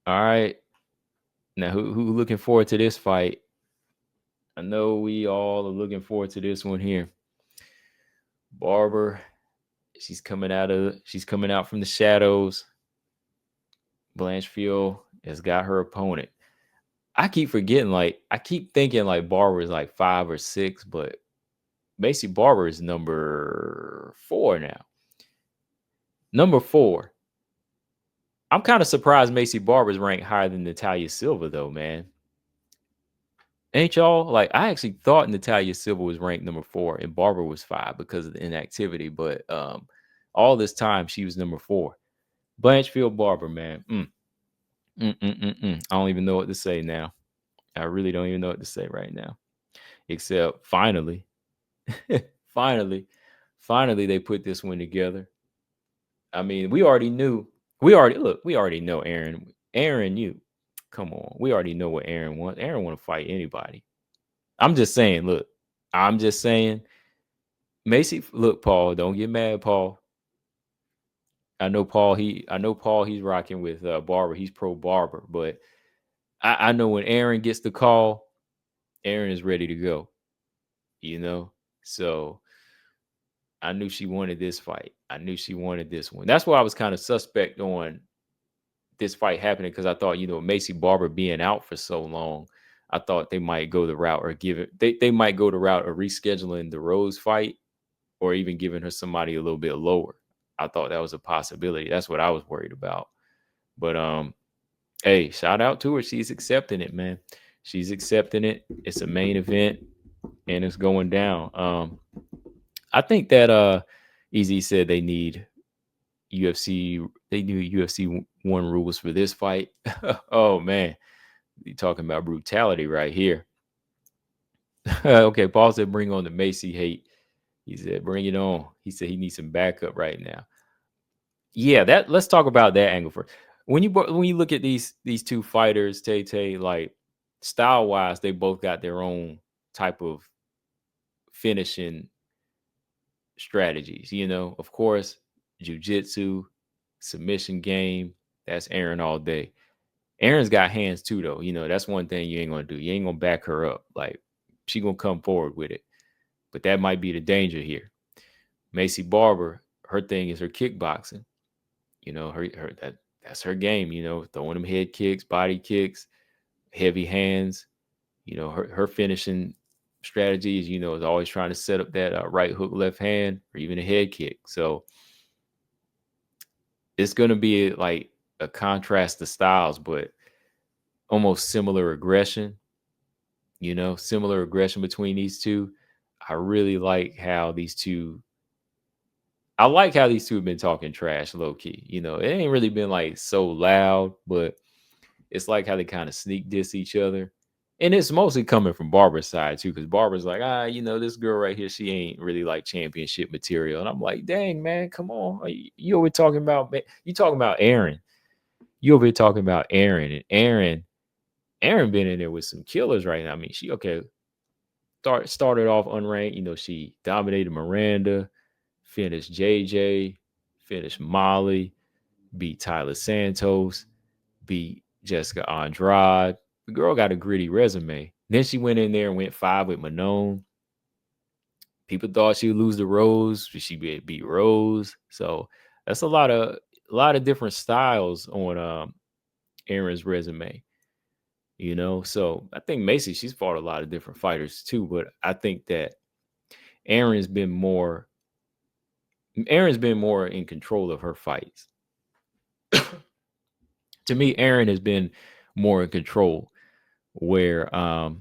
All right. Now, who looking forward to this fight? I know we all are looking forward to this one here. Barber, she's coming out from the shadows. Blanchfield has got her opponent. I keep forgetting, like, I keep thinking like Barber is like 5 or 6, but Maycee Barber is number 4 now. Number 4. I'm kind of surprised Maycee Barber is ranked higher than Natalia Silva, though, man. Ain't y'all? Like, I actually thought Natalia Silva was ranked number 4 and Barber was 5 because of the inactivity, but all this time she was number 4. Blanchfield Barber, man. I don't even know what to say now. I really don't even know what to say right now. Except finally, finally, finally they put this one together. I mean, we already knew. We already know Erin. Erin, you come on. We already know what Erin wants. Erin want to fight anybody. I'm just saying, look. I'm just saying, Maycee, look, Paul, don't get mad, Paul. I know Paul, he's rocking with Barber. He's pro Barber, but I know when Erin gets the call, Erin is ready to go. You know? So I knew she wanted this fight. I knew she wanted this one. That's why I was kind of suspect on this fight happening because I thought, Maycee Barber being out for so long, I thought they might go the route or give it. They might go the route of rescheduling the Rose fight or even giving her somebody a little bit lower. I thought that was a possibility. That's what I was worried about. But hey, shout out to her. She's accepting it, man. She's accepting it. It's a main event and it's going down. I think that Easy said they need UFC 1 rules for this fight. Oh man, you talking about brutality right here. Okay, Paul said bring on the Maycee hate. He said bring it on. He said he needs some backup right now. Yeah, that let's talk about that angle first. When you look at these two fighters, Tay, like style wise, they both got their own type of finishing strategies. Of course, jujitsu, submission game. That's Erin all day. Erin's got hands too, though. That's one thing you ain't gonna do. You ain't gonna back her up. Like she gonna come forward with it. But that might be the danger here. Maycee Barber, her thing is her kickboxing. That's her game. Throwing them head kicks, body kicks, heavy hands. Her finishing strategy is always trying to set up that right hook, left hand, or even a head kick. So it's gonna be like a contrast to styles, but almost similar aggression. Similar aggression between these two. I really like how these two. I like how these two have been talking trash, low key. It ain't really been like so loud, but it's like how they kind of sneak diss each other. And it's mostly coming from Barbara's side too, because Barbara's like, this girl right here, she ain't really like championship material. And I'm like, dang, man, come on. You over talking about you talking about Erin. You over here talking about Erin. And Erin been in there with some killers right now. I mean, she started off unranked. She dominated Miranda, finished JJ, finished Molly, beat Tyler Santos, beat Jessica Andrade. The girl got a gritty resume. Then she went in there and went 5 with Manon. People thought she would lose to Rose, but she beat Rose. So that's a lot of different styles on Erin's resume. So I think Maycee, she's fought a lot of different fighters too, but I think that Erin's been more in control of her fights. To me, Erin has been more in control. Where I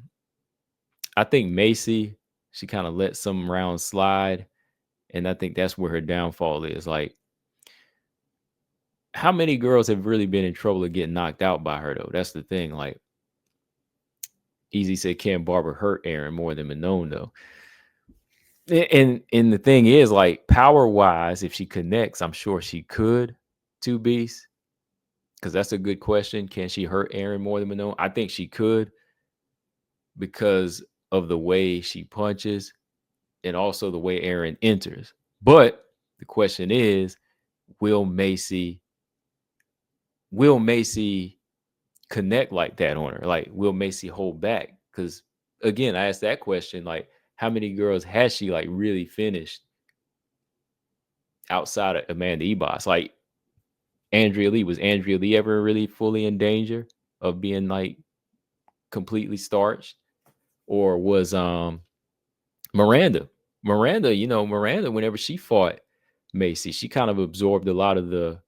think Maycee, she kind of let some rounds slide, and I think that's where her downfall is. Like, how many girls have really been in trouble of getting knocked out by her though? That's the thing. Like, Easy said, Ken Barber hurt Erin more than Manon though. And the thing is, like, power wise, if she connects, I'm sure she could. Two beasts, because that's a good question. Can she hurt Erin more than Manon? I think she could because of the way she punches and also the way Erin enters. But the question is, will Maycee connect like that on her? Like, will Maycee hold back? Because again, I asked that question, like, how many girls has she like really finished outside of Amanda Ebos? Like Andrea Lee, was Andrea Lee ever really fully in danger of being like completely starched? Or was Miranda? Miranda, whenever she fought Maycee, she kind of absorbed a lot of the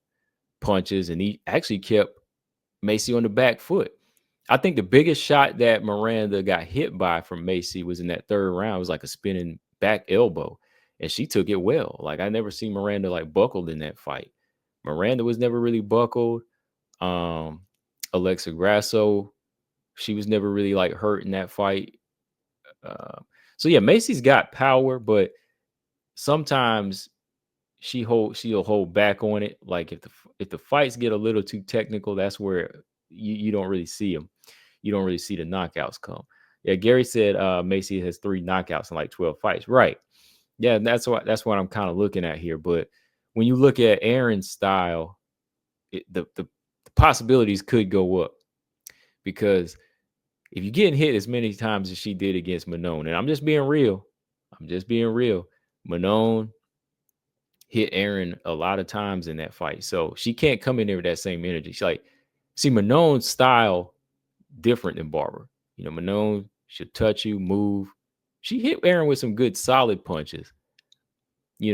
punches, and he actually kept Maycee on the back foot. I think the biggest shot that Miranda got hit by from Maycee was in that third round. It was like a spinning back elbow, and she took it well. Like, I never seen Miranda like buckled in that fight. Miranda was never really buckled. Um, Alexa Grasso, she was never really like hurt in that fight. Uh, so yeah, Macy's got power, but sometimes she'll hold back on it. Like if the fights get a little too technical, that's where you don't really see them. You don't really see the knockouts come. Yeah, Gary said Maycee has 3 knockouts in like 12 fights. Right. Yeah, that's what I'm kind of looking at here. But when you look at Erin's style, the possibilities could go up, because if you're getting hit as many times as she did against Manon, and I'm just being real, Manon hit Erin a lot of times in that fight. So she can't come in there with that same energy. She's like, see, Manon's style different than Barber. Manon should touch you, move. She hit Erin with some good solid punches.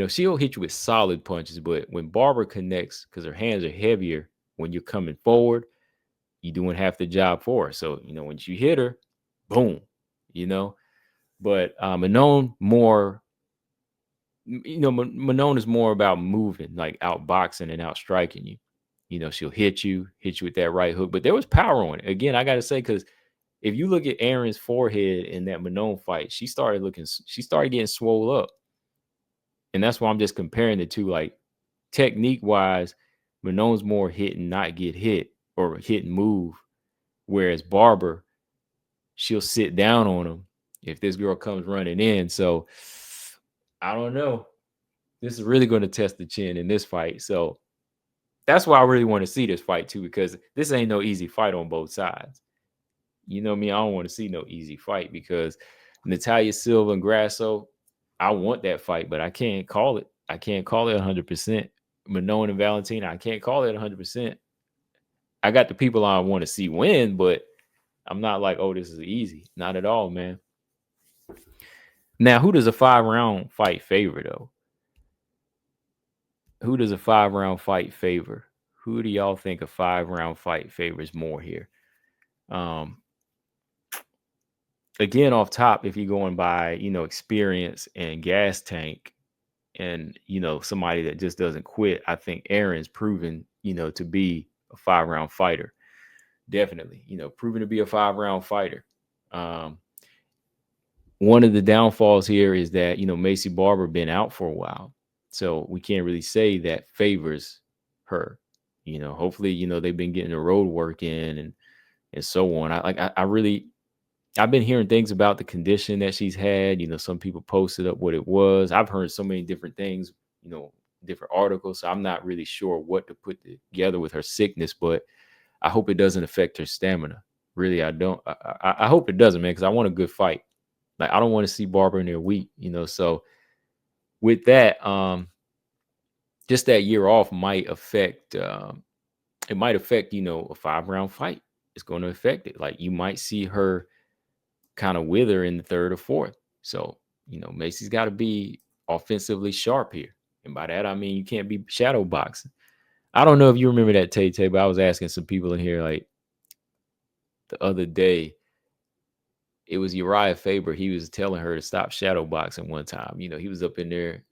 She'll hit you with solid punches, but when Barber connects, because her hands are heavier, when you're coming forward, you're doing half the job for her. So, when you hit her, boom, but Manon more, Manon is more about moving, like outboxing and outstriking you. She'll hit you with that right hook, but there was power on it. Again, I got to say, because if you look at Erin's forehead in that Manon fight, she started getting swole up. And that's why I'm just comparing the two, like technique wise, Manon's more hit and not get hit, or hit and move. Whereas Barber, she'll sit down on him if this girl comes running in. So I don't know. This is really going to test the chin in this fight. So that's why I really want to see this fight too, because this ain't no easy fight on both sides. You know me, I don't want to see no easy fight, because Natalia Silva and Grasso, I want that fight, but I can't call it. I can't call it 100%. Manon and Valentina, I can't call it 100%. I got the people I want to see win, but I'm not like, oh, this is easy. Not at all, man. Now, who does a 5-round fight favor, though? Who does a 5-round fight favor? Who do y'all think a 5-round fight favors more here? Again, off top, if you're going by, experience and gas tank, and, somebody that just doesn't quit, I think Erin's proven, to be a 5-round fighter. Definitely, proven to be a 5-round fighter. One of the downfalls here is that, Maycee Barber been out for a while. So we can't really say that favors her. Hopefully, they've been getting the road work in and so on. I've been hearing things about the condition that she's had. Some people posted up what it was. I've heard so many different things, different articles. So I'm not really sure what to put together with her sickness, but I hope it doesn't affect her stamina. Really, I don't. I hope it doesn't, man, because I want a good fight. Like, I don't want to see Barber in there weak, So with that, just that year off might affect. It might affect, a 5-round fight. It's going to affect it. Like, you might see her kind of wither in the third or fourth. So, Maycee's got to be offensively sharp here. And by that, I mean, you can't be shadow boxing. I don't know if you remember that, Tay, but I was asking some people in here, like, the other day, it was Uriah Faber. He was telling her to stop shadow boxing one time. He was up in there.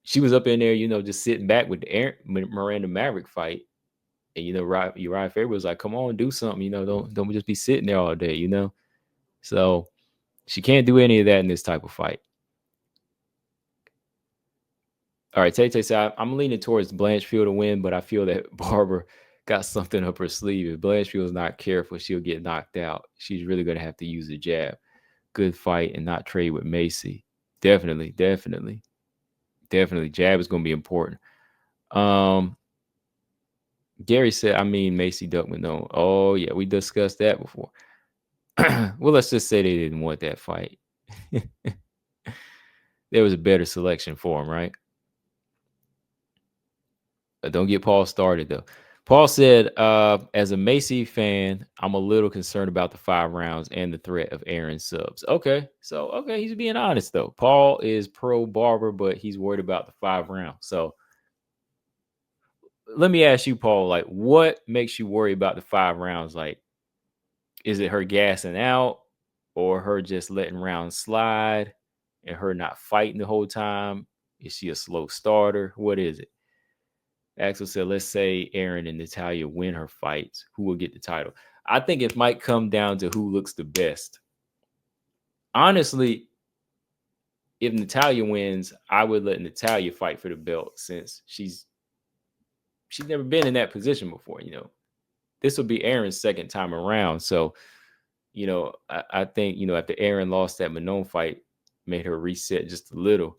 She was up in there, just sitting back with the Miranda Maverick fight. And, Uriah Faber was like, come on, do something. Don't just be sitting there all day, So she can't do any of that in this type of fight. All right, Tay said, I'm leaning towards Blanchfield to win, but I feel that Barber got something up her sleeve. If Blanchfield's not careful, she'll get knocked out. She's really going to have to use the jab. Good fight and not trade with Maycee. Definitely. Jab is going to be important. Gary said, I mean, Macy Duckman. No. Oh, yeah, we discussed that before. Well, let's just say they didn't want that fight. There was a better selection for him, right? Don't get Paul started though. Paul said, as a Macy fan, I'm a little concerned about the 5 rounds and the threat of Aaron subs. Okay. So, okay, he's being honest though. Paul is pro Barber, but he's worried about the 5 rounds. So let me ask you, Paul, like what makes you worry about the 5 rounds? Like, is it her gassing out or her just letting rounds slide and her not fighting the whole time? Is she a slow starter? What is it? Axel said, let's say Aaron and Natalia win her fights. Who will get the title? I think it might come down to who looks the best. Honestly, if Natalia wins, I would let Natalia fight for the belt since she's never been in that position before. This will be Aaron's second time around. So, I think, after Aaron lost that Manon fight, made her reset just a little.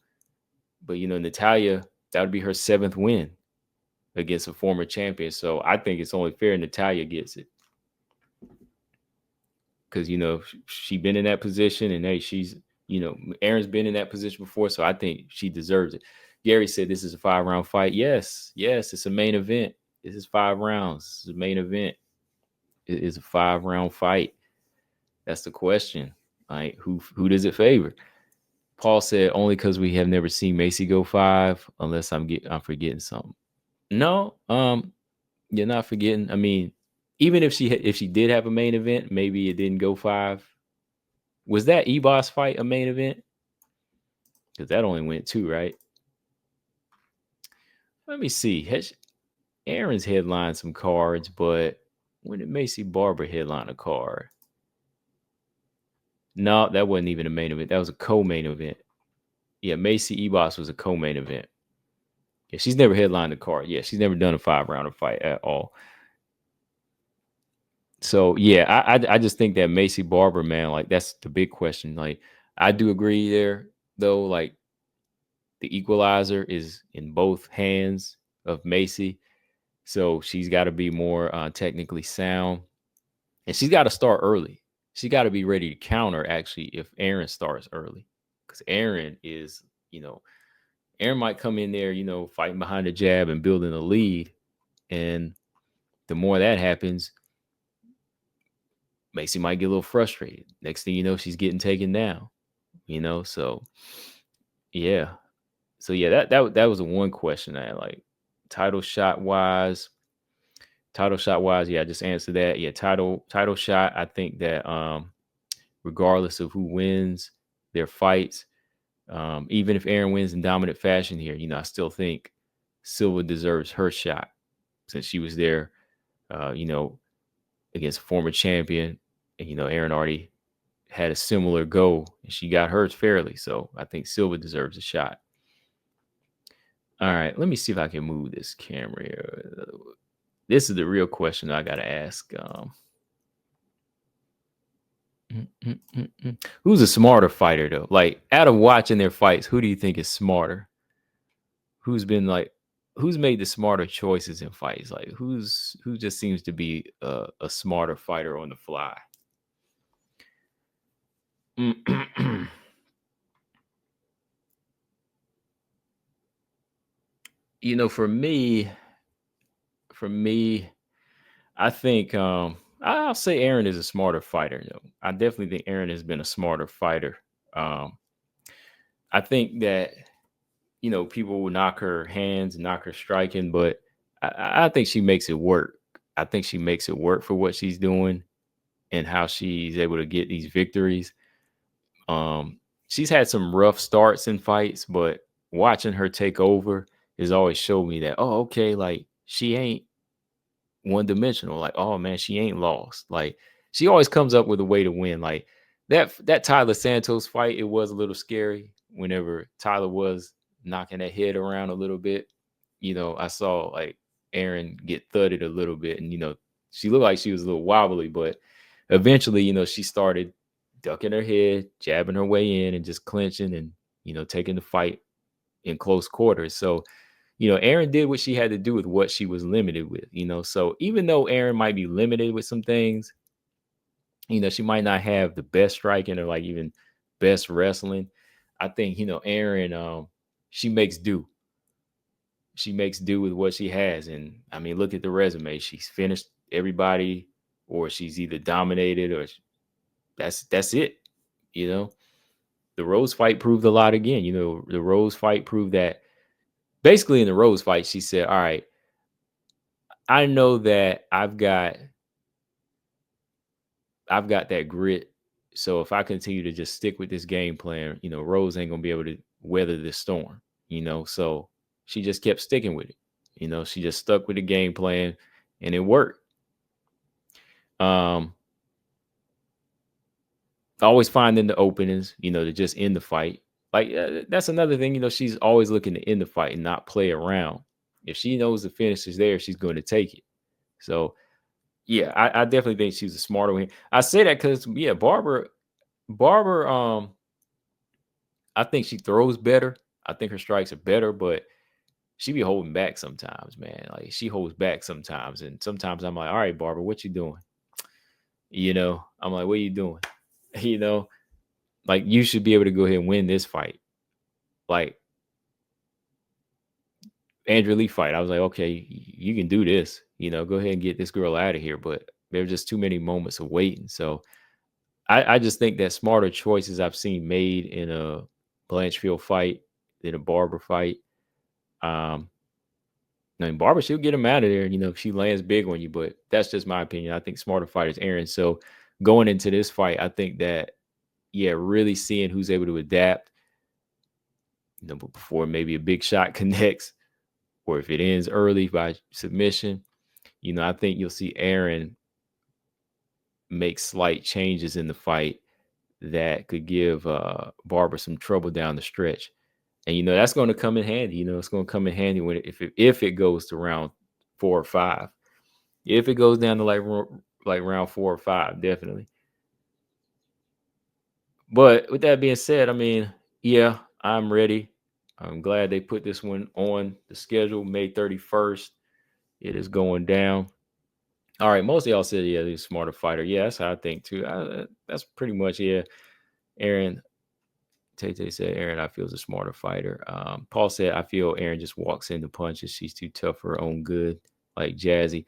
But, Natalia, that would be her 7th win against a former champion. So I think it's only fair Natalia gets it. Because, she been in that position and hey, she's, Aaron's been in that position before. So I think she deserves it. Gary said this is a 5-round fight. Yes, it's a main event. This is 5 rounds. This is a main event. It is a 5-round fight. That's the question. Like, who does it favor? Paul said only because we have never seen Maycee go 5, unless I'm forgetting something. No, you're not forgetting. I mean, even if she did have a main event, maybe it didn't go 5. Was that Ebos fight a main event? Because that only went 2, right? Let me see. Aaron's headlined some cards, but when did Maycee Barber headline a card? No, that wasn't even a main event. That was a co-main event. Yeah, Maycee Ebos was a co-main event. Yeah, she's never headlined a card. Yeah, she's never done a 5-rounder fight at all. So yeah, I just think that Maycee Barber, man, like that's the big question. Like I do agree there, though. Like the equalizer is in both hands of Maycee, so she's got to be more technically sound, and she's got to start early. She got to be ready to counter actually if Aaron starts early, because Aaron is, Aaron might come in there, fighting behind the jab and building a lead, and the more that happens, Maycee might get a little frustrated. Next thing you know, she's getting taken down. So yeah. So yeah, that was the one question I had, like title shot wise. Yeah, I just answered that. Yeah, title shot. I think that regardless of who wins their fights, even if Aaron wins in dominant fashion here, I still think Silva deserves her shot since she was there, against a former champion. And, Aaron already had a similar go and she got hers fairly. So I think Silva deserves a shot. All right, let me see if I can move this camera here. This is the real question I got to ask. Who's a smarter fighter though? Like out of watching their fights, who do you think is smarter? Who's made the smarter choices in fights? Like who just seems to be a smarter fighter on the fly? For me, I think I'll say Aaron is a smarter fighter. I definitely think Aaron has been a smarter fighter. Um, I think that people will knock her hands, knock her striking, but I think she makes it work. I think she makes it work for what she's doing and how she's able to get these victories. She's had some rough starts in fights, but watching her take over has always showed me that, oh, okay, like she ain't one dimensional. Like, oh man, she ain't lost. Like she always comes up with a way to win. Like that Tyler Santos fight, it was a little scary whenever Tyler was knocking that head around a little bit. I saw like Aaron get thudded a little bit, and she looked like she was a little wobbly, but eventually, she started ducking her head, jabbing her way in, and just clinching and taking the fight in close quarters. So Erin did what she had to do with what she was limited with, So even though Erin might be limited with some things, she might not have the best striking or like even best wrestling. I think, Erin, she makes do. She makes do with what she has. And I mean, look at the resume. She's finished everybody, or she's either dominated or that's it. You know, the Rose fight proved a lot again. The Rose fight proved that basically in the Rose fight, she said, all right, I know that I've got that grit. So if I continue to just stick with this game plan, Rose ain't gonna be able to weather this storm. So she just kept sticking with it. She just stuck with the game plan, and it worked. Um, always finding the openings, to just end the fight. Like that's another thing. She's always looking to end the fight and not play around. If she knows the finish is there, she's going to take it. So yeah, I definitely think she's a smarter one. I say that because Barber, I think she throws better. I think her strikes are better, but she be holding back sometimes, man. Like she holds back sometimes, and sometimes I'm like, all right, Barber, what you doing? I'm like, what are you doing? you know, like you should be able to go ahead and win this fight. Like Andrew Lee fight, I was like, okay, you can do this. Go ahead and get this girl out of here. But there's just too many moments of waiting. So I just think that smarter choices I've seen made in a Blanchfield fight than a Barber fight. I mean, Barber, she'll get him out of there, if she lands big on you. But that's just my opinion. I think smarter fighters, Erin. So going into this fight, I think that, yeah, really seeing who's able to adapt, before maybe a big shot connects, or if it ends early by submission, I think you'll see Erin make slight changes in the fight that could give Barber some trouble down the stretch. And that's going to come in handy. It's going to come in handy when if it goes to round 4 or 5. If it goes down to like round 4 or 5, definitely. But with that being said, I mean, yeah, I'm ready. I'm glad they put this one on the schedule, May 31st. It is going down. All right, most of y'all said, yeah, he's a smarter fighter. Yeah, that's how I think too. That's pretty much, yeah. Erin, Tay said, Erin, I feel is a smarter fighter. Paul said, I feel Erin just walks into punches. She's too tough for her own good, like Jazzy.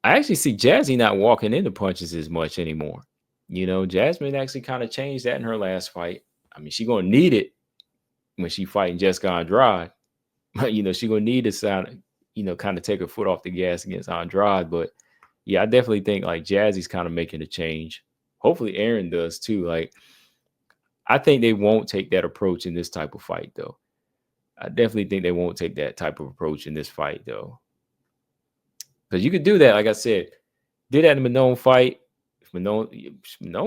I actually see Jazzy not walking into punches as much anymore. Jasmine actually kind of changed that in her last fight. I mean, she's going to need it when she fighting Jessica Andrade. But, she's going to need to sound, kind of take her foot off the gas against Andrade. But, yeah, I definitely think, like, Jazzy's kind of making a change. Hopefully Erin does, too. Like, I think they won't take that approach in this type of fight, though. I definitely think they won't take that type of approach in this fight, though. Because you could do that, like I said. Did that in the Manon fight. Manon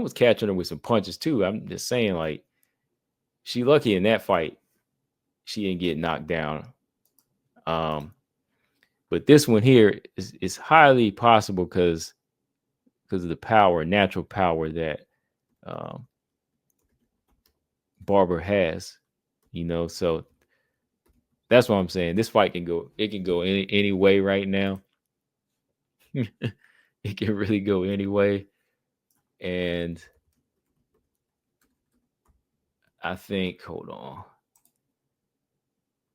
was catching her with some punches, too. I'm just saying, like, she lucky in that fight. She didn't get knocked down. But this one here is highly possible because of the power, natural power that Barber has, so that's what I'm saying. This fight can go any way right now. It can really go any way. And I think, hold on.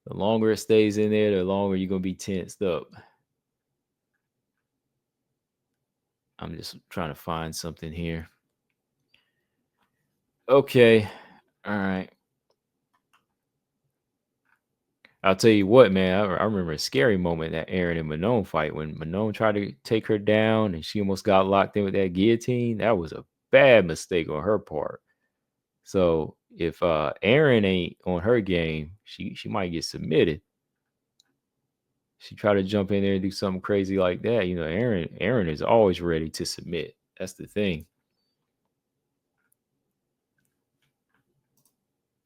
The longer it stays in there, the longer you're going to be tensed up. I'm just trying to find something here. Okay. All right. I'll tell you what, man. I remember a scary moment that Erin and Manon fight when Manon tried to take her down and she almost got locked in with that guillotine. That was a bad mistake on her part. So if Erin ain't on her game, she might get submitted. She tried to jump in there and do something crazy like that. Erin is always ready to submit. That's the thing.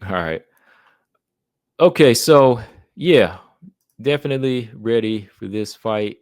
All right. Okay, so yeah, definitely ready for this fight.